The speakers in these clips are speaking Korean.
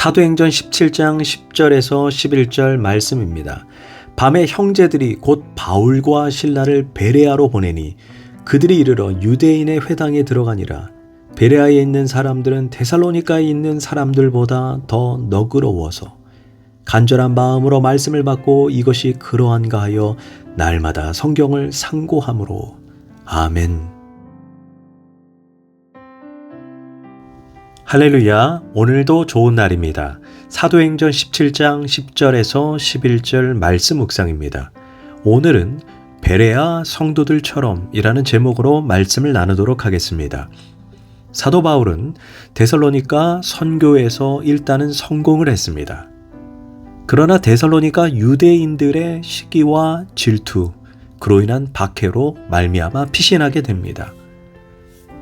사도행전 17장 10절에서 11절 말씀입니다. 밤에 형제들이 곧 바울과 실라를 베레아로 보내니 그들이 이르러 유대인의 회당에 들어가니라. 베레아에 있는 사람들은 데살로니가에 있는 사람들보다 더 너그러워서 간절한 마음으로 말씀을 받고 이것이 그러한가 하여 날마다 성경을 상고함으로. 아멘. 할렐루야. 오늘도 좋은 날입니다. 사도행전 17장 10절에서 11절 말씀 묵상입니다. 오늘은 베레아 성도들처럼 이라는 제목으로 말씀을 나누도록 하겠습니다. 사도 바울은 데살로니가 선교에서 일단은 성공을 했습니다. 그러나 데살로니가 유대인들의 시기와 질투, 그로 인한 박해로 말미암아 피신하게 됩니다.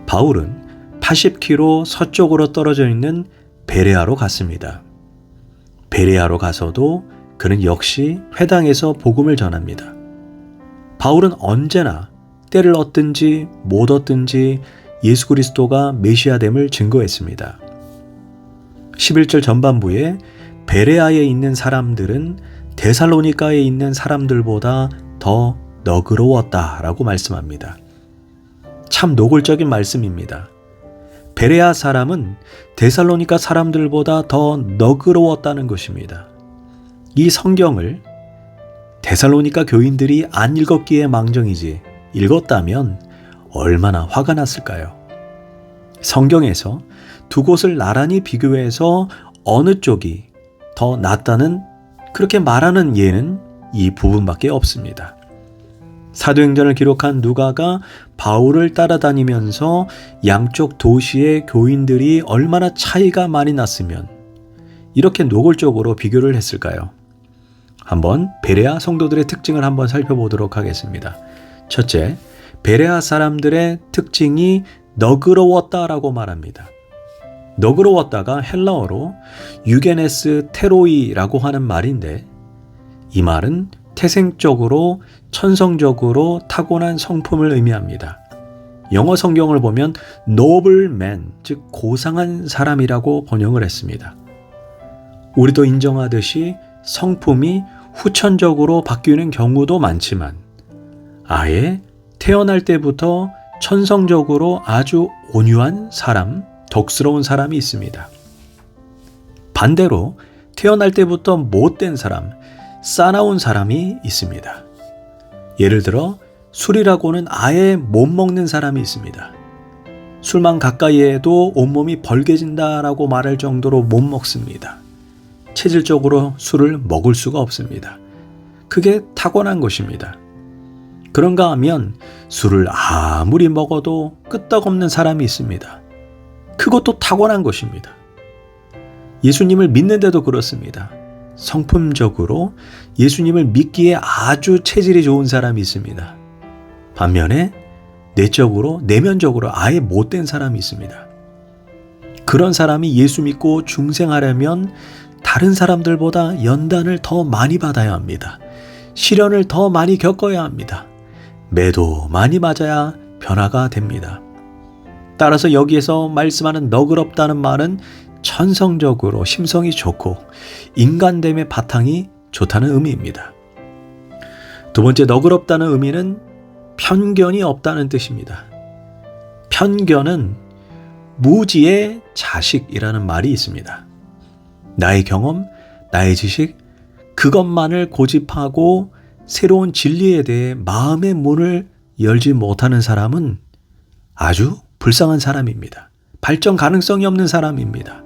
바울은 80km 서쪽으로 떨어져 있는 베레아로 갔습니다. 베레아로 가서도 그는 역시 회당에서 복음을 전합니다. 바울은 언제나 때를 얻든지 못 얻든지 예수 그리스도가 메시아됨을 증거했습니다. 11절 전반부에 베레아에 있는 사람들은 데살로니가에 있는 사람들보다 더 너그러웠다라고 말씀합니다. 참 노골적인 말씀입니다. 베레아 사람은 데살로니가 사람들보다 더 너그러웠다는 것입니다. 이 성경을 데살로니가 교인들이 안 읽었기에 망정이지 읽었다면 얼마나 화가 났을까요? 성경에서 두 곳을 나란히 비교해서 어느 쪽이 더 낫다는 그렇게 말하는 예는 이 부분밖에 없습니다. 사도행전을 기록한 누가가 바울을 따라다니면서 양쪽 도시의 교인들이 얼마나 차이가 많이 났으면 이렇게 노골적으로 비교를 했을까요? 한번 베레아 성도들의 특징을 한번 살펴보도록 하겠습니다. 첫째, 베레아 사람들의 특징이 너그러웠다라고 말합니다. 너그러웠다가 헬라어로 유게네스 테로이라고 하는 말인데 이 말은 태생적으로 천성적으로 타고난 성품을 의미합니다. 영어 성경을 보면 noble man, 즉 고상한 사람이라고 번역을 했습니다. 우리도 인정하듯이 성품이 후천적으로 바뀌는 경우도 많지만 아예 태어날 때부터 천성적으로 아주 온유한 사람, 덕스러운 사람이 있습니다. 반대로 태어날 때부터 못된 사람, 싸나운 사람이 있습니다. 예를 들어 술이라고는 아예 못 먹는 사람이 있습니다. 술만 가까이 해도 온몸이 벌개진다라고 말할 정도로 못 먹습니다. 체질적으로 술을 먹을 수가 없습니다. 그게 타고난 것입니다. 그런가 하면 술을 아무리 먹어도 끄떡없는 사람이 있습니다. 그것도 타고난 것입니다. 예수님을 믿는데도 그렇습니다. 성품적으로 예수님을 믿기에 아주 체질이 좋은 사람이 있습니다. 반면에 내면적으로 아예 못된 사람이 있습니다. 그런 사람이 예수 믿고 중생하려면 다른 사람들보다 연단을 더 많이 받아야 합니다. 시련을 더 많이 겪어야 합니다. 매도 많이 맞아야 변화가 됩니다. 따라서 여기에서 말씀하는 너그럽다는 말은 천성적으로 심성이 좋고 인간됨의 바탕이 좋다는 의미입니다. 두 번째, 너그럽다는 의미는 편견이 없다는 뜻입니다. 편견은 무지의 자식이라는 말이 있습니다. 나의 경험, 나의 지식, 그것만을 고집하고 새로운 진리에 대해 마음의 문을 열지 못하는 사람은 아주 불쌍한 사람입니다. 발전 가능성이 없는 사람입니다.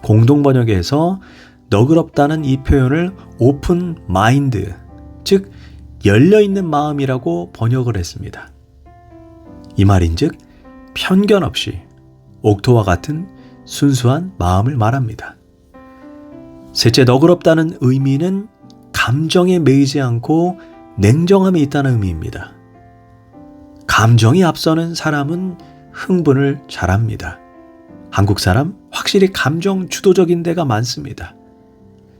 공동번역에서 너그럽다는 이 표현을 오픈 마인드, 즉 열려있는 마음이라고 번역을 했습니다. 이 말인즉 편견 없이 옥토와 같은 순수한 마음을 말합니다. 셋째, 너그럽다는 의미는 감정에 매이지 않고 냉정함이 있다는 의미입니다. 감정이 앞서는 사람은 흥분을 잘합니다. 한국 사람 확실히 감정 주도적인 데가 많습니다.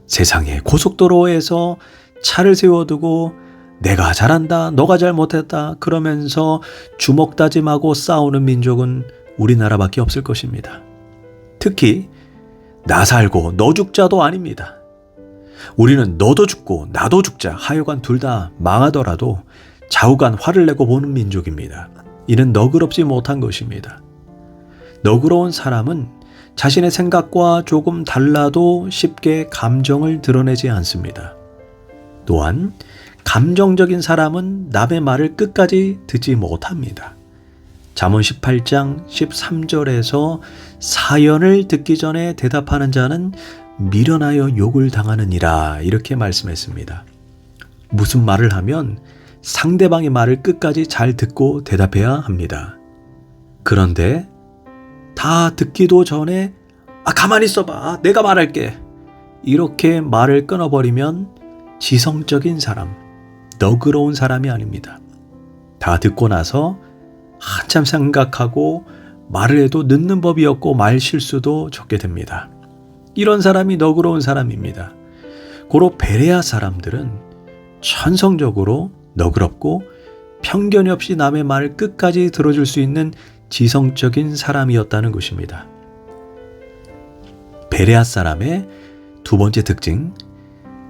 세상에 고속도로에서 차를 세워두고 내가 잘한다, 너가 잘못했다 그러면서 주먹 다짐하고 싸우는 민족은 우리나라밖에 없을 것입니다. 특히 나 살고 너 죽자도 아닙니다. 우리는 너도 죽고 나도 죽자 하여간 둘 다 망하더라도 좌우간 화를 내고 보는 민족입니다. 이는 너그럽지 못한 것입니다. 너그러운 사람은 자신의 생각과 조금 달라도 쉽게 감정을 드러내지 않습니다. 또한 감정적인 사람은 남의 말을 끝까지 듣지 못합니다. 잠언 18장 13절에서 사연을 듣기 전에 대답하는 자는 미련하여 욕을 당하느니라 이렇게 말씀했습니다. 무슨 말을 하면 상대방의 말을 끝까지 잘 듣고 대답해야 합니다. 그런데 다 듣기도 전에 가만히 있어봐, 내가 말할게, 이렇게 말을 끊어버리면 지성적인 사람, 너그러운 사람이 아닙니다. 다 듣고 나서 한참 생각하고 말을 해도 늦는 법이 없고 말 실수도 적게 됩니다. 이런 사람이 너그러운 사람입니다. 고로 베레아 사람들은 천성적으로 너그럽고 편견이 없이 남의 말을 끝까지 들어줄 수 있는 지성적인 사람이었다는 것입니다. 베레아 사람의 두 번째 특징,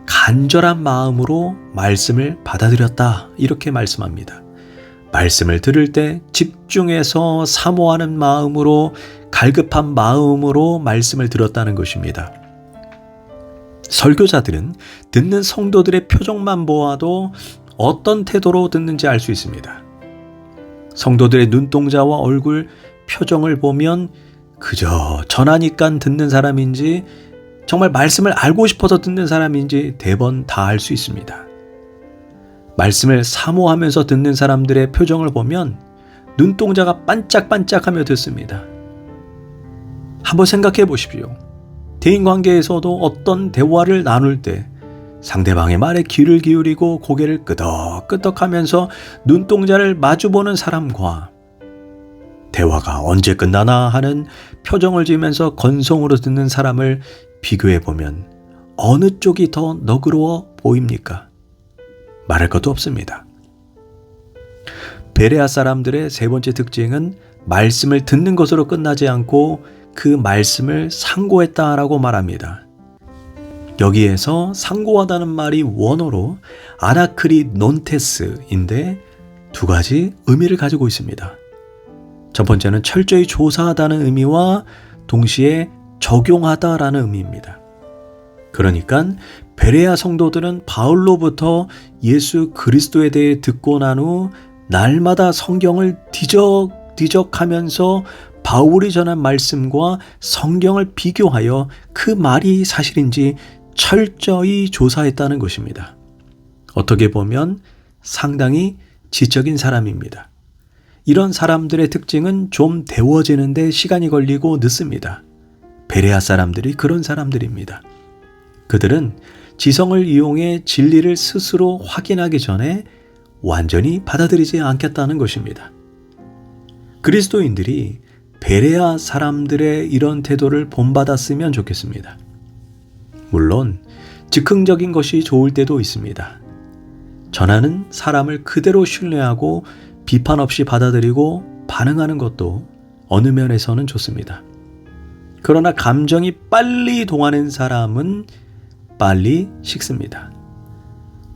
간절한 마음으로 말씀을 받아들였다 이렇게 말씀합니다. 말씀을 들을 때 집중해서 사모하는 마음으로, 갈급한 마음으로 말씀을 들었다는 것입니다. 설교자들은 듣는 성도들의 표정만 보아도 어떤 태도로 듣는지 알 수 있습니다. 성도들의 눈동자와 얼굴 표정을 보면 그저 전하니까 듣는 사람인지 정말 말씀을 알고 싶어서 듣는 사람인지 대번 다 알 수 있습니다. 말씀을 사모하면서 듣는 사람들의 표정을 보면 눈동자가 반짝반짝하며 듣습니다. 한번 생각해 보십시오. 대인관계에서도 어떤 대화를 나눌 때 상대방의 말에 귀를 기울이고 고개를 끄덕끄덕하면서 눈동자를 마주보는 사람과 대화가 언제 끝나나 하는 표정을 지으면서 건성으로 듣는 사람을 비교해 보면 어느 쪽이 더 너그러워 보입니까? 말할 것도 없습니다. 베레아 사람들의 세 번째 특징은 말씀을 듣는 것으로 끝나지 않고 그 말씀을 상고했다라고 말합니다. 여기에서 상고하다는 말이 원어로 아나크리논테스인데 두 가지 의미를 가지고 있습니다. 첫 번째는 철저히 조사하다는 의미와 동시에 적용하다라는 의미입니다. 그러니까 베레아 성도들은 바울로부터 예수 그리스도에 대해 듣고 난 후 날마다 성경을 뒤적하면서 바울이 전한 말씀과 성경을 비교하여 그 말이 사실인지 철저히 조사했다는 것입니다. 어떻게 보면 상당히 지적인 사람입니다. 이런 사람들의 특징은 좀 데워지는데 시간이 걸리고 늦습니다. 베레아 사람들이 그런 사람들입니다. 그들은 지성을 이용해 진리를 스스로 확인하기 전에 완전히 받아들이지 않겠다는 것입니다. 그리스도인들이 베레아 사람들의 이런 태도를 본받았으면 좋겠습니다. 물론 즉흥적인 것이 좋을 때도 있습니다. 전하는 사람을 그대로 신뢰하고 비판 없이 받아들이고 반응하는 것도 어느 면에서는 좋습니다. 그러나 감정이 빨리 동하는 사람은 빨리 식습니다.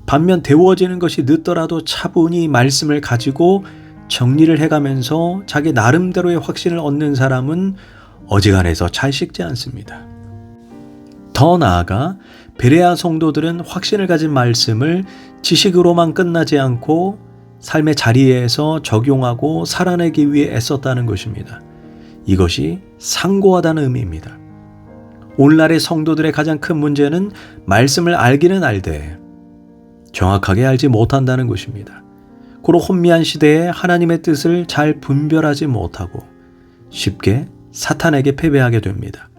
반면 데워지는 것이 늦더라도 차분히 말씀을 가지고 정리를 해가면서 자기 나름대로의 확신을 얻는 사람은 어지간해서 잘 식지 않습니다. 더 나아가 베레아 성도들은 확신을 가진 말씀을 지식으로만 끝나지 않고 삶의 자리에서 적용하고 살아내기 위해 애썼다는 것입니다. 이것이 상고하다는 의미입니다. 오늘날의 성도들의 가장 큰 문제는 말씀을 알기는 알되 정확하게 알지 못한다는 것입니다. 고로 혼미한 시대에 하나님의 뜻을 잘 분별하지 못하고 쉽게 사탄에게 패배하게 됩니다.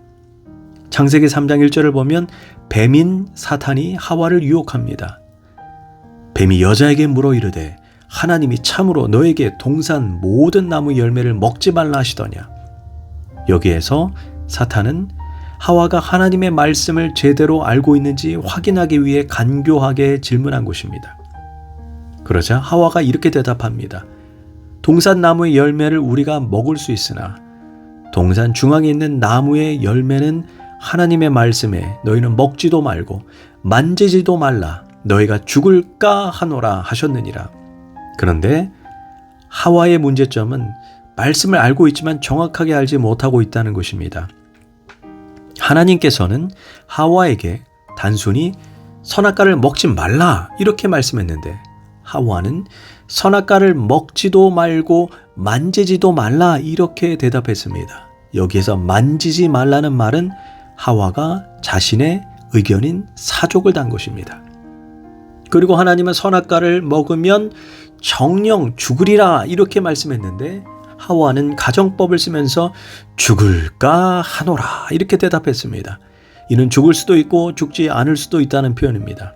창세기 3장 1절을 보면 뱀인 사탄이 하와를 유혹합니다. 뱀이 여자에게 물어 이르되 하나님이 참으로 너에게 동산 모든 나무 열매를 먹지 말라 하시더냐. 여기에서 사탄은 하와가 하나님의 말씀을 제대로 알고 있는지 확인하기 위해 간교하게 질문한 것입니다. 그러자 하와가 이렇게 대답합니다. 동산 나무의 열매를 우리가 먹을 수 있으나 동산 중앙에 있는 나무의 열매는 하나님의 말씀에 너희는 먹지도 말고 만지지도 말라 너희가 죽을까 하노라 하셨느니라. 그런데 하와의 문제점은 말씀을 알고 있지만 정확하게 알지 못하고 있다는 것입니다. 하나님께서는 하와에게 단순히 선악과를 먹지 말라 이렇게 말씀했는데 하와는 선악과를 먹지도 말고 만지지도 말라 이렇게 대답했습니다. 여기에서 만지지 말라는 말은 하와가 자신의 의견인 사족을 단 것입니다. 그리고 하나님은 선악과를 먹으면 정령 죽으리라 이렇게 말씀했는데 하와는 가정법을 쓰면서 죽을까 하노라 이렇게 대답했습니다. 이는 죽을 수도 있고 죽지 않을 수도 있다는 표현입니다.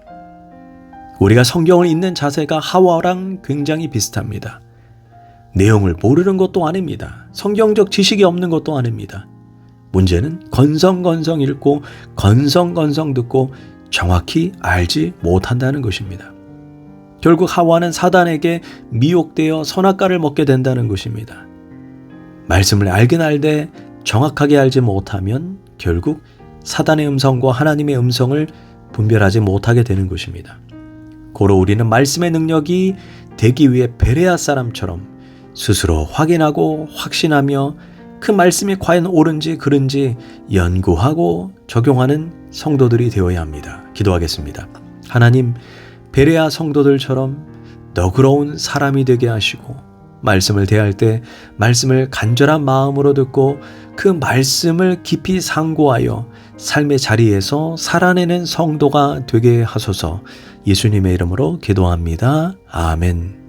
우리가 성경을 읽는 자세가 하와랑 굉장히 비슷합니다. 내용을 모르는 것도 아닙니다. 성경적 지식이 없는 것도 아닙니다. 문제는 건성건성 읽고 건성건성 듣고 정확히 알지 못한다는 것입니다. 결국 하와는 사단에게 미혹되어 선악과를 먹게 된다는 것입니다. 말씀을 알긴 알되 정확하게 알지 못하면 결국 사단의 음성과 하나님의 음성을 분별하지 못하게 되는 것입니다. 고로 우리는 말씀의 능력이 되기 위해 베레아 사람처럼 스스로 확인하고 확신하며 그 말씀이 과연 옳은지 그른지 연구하고 적용하는 성도들이 되어야 합니다. 기도하겠습니다. 하나님, 베레아 성도들처럼 너그러운 사람이 되게 하시고 말씀을 대할 때 말씀을 간절한 마음으로 듣고 그 말씀을 깊이 상고하여 삶의 자리에서 살아내는 성도가 되게 하소서. 예수님의 이름으로 기도합니다. 아멘.